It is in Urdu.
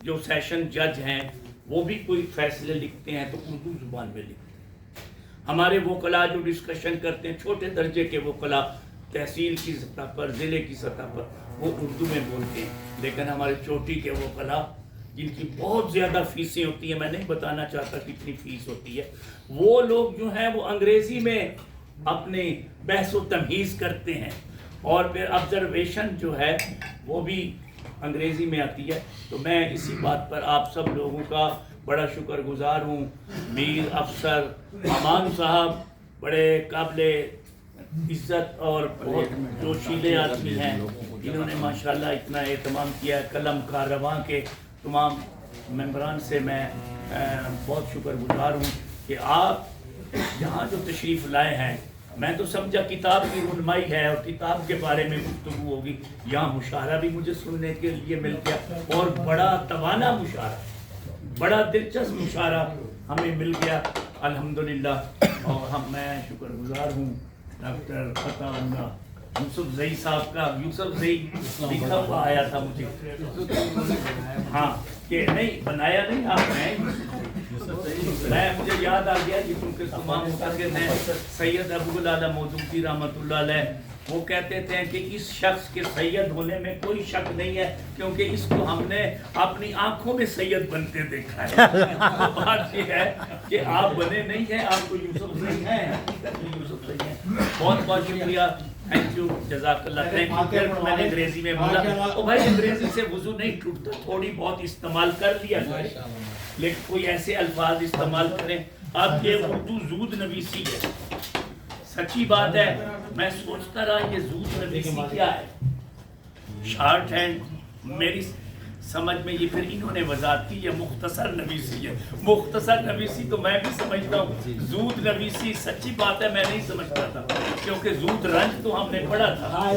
جو سیشن جج ہیں وہ بھی کوئی فیصلے لکھتے ہیں تو اردو زبان میں لکھتے ہیں. ہمارے وکلاء جو ڈسکشن کرتے ہیں چھوٹے درجے کے وکلاء تحصیل کی سطح پر ضلع کی سطح پر وہ اردو میں بولتے ہیں. لیکن ہمارے چوٹی کے وکلاء جن کی بہت زیادہ فیسیں ہوتی ہیں, میں نہیں بتانا چاہتا کتنی فیس ہوتی ہے, وہ لوگ جو ہیں وہ انگریزی میں اپنے بحث و تمہیز کرتے ہیں اور پھر آبزرویشن جو ہے وہ بھی انگریزی میں آتی ہے. تو میں اسی بات پر آپ سب لوگوں کا بڑا شکر گزار ہوں. میر افسر امان صاحب بڑے قابل عزت اور بہت جوشیلے آدمی ہیں, انہوں نے ماشاءاللہ اتنا اہتمام کیا. قلم کارواں کے تمام ممبران سے میں بہت شکر گزار ہوں کہ آپ یہاں جو تشریف لائے ہیں. میں تو سمجھا کتاب کی رونمائی ہے اور کتاب کے بارے میں گفتگو ہوگی, یہاں مشاعرہ بھی مجھے سننے کے لیے مل گیا اور بڑا توانا مشاعرہ, بڑا دلچسپ مشاعرہ ہمیں مل گیا الحمدللہ. اور میں شکر گزار ہوں ڈاکٹر عطا اللہ یوسف زئی صاحب کا. یوسف زئی لکھا ہوا آیا تھا مجھے, ہاں کہ نہیں بنایا نہیں آپ میں مجھے یاد آ گیا کہ کیونکہ تمام مقدر ہیں سید ابو العلا مودودی رحمۃ اللہ علیہ, وہ کہتے تھے کہ اس شخص کے سید ہونے میں کوئی شک نہیں ہے کیونکہ اس کو ہم نے اپنی آنکھوں میں سید بنتے دیکھا ہے. بات یہ ہے کہ آپ بنے نہیں ہیں, آپ کو یوسف زئی ہیں, یوسف زئی ہیں. بہت بہت شکریہ, تھینک یو, جزاک اللہ. Thank you. میں نے انگریزی میں بولا تو بھائی انگریزی سے وضو نہیں ٹوٹتا, تھوڑی بہت استعمال کر لیا جائے لیکن کوئی ایسے الفاظ استعمال کریں. اب یہ اردو زود نویسی ہے, سچی بات ہے. میں سوچتا رہا یہ زود نویسی کیا ہے, شارٹ ہینڈ. میری سمجھ میں یہ پھر انہوں نے وضاحت کی, یہ مختصر نویسی ہے. مختصر نویسی تو میں بھی سمجھتا ہوں, زود نویسی سچی بات ہے میں نہیں سمجھتا تھا کیونکہ زود رنج تو ہم نے پڑھا تھا.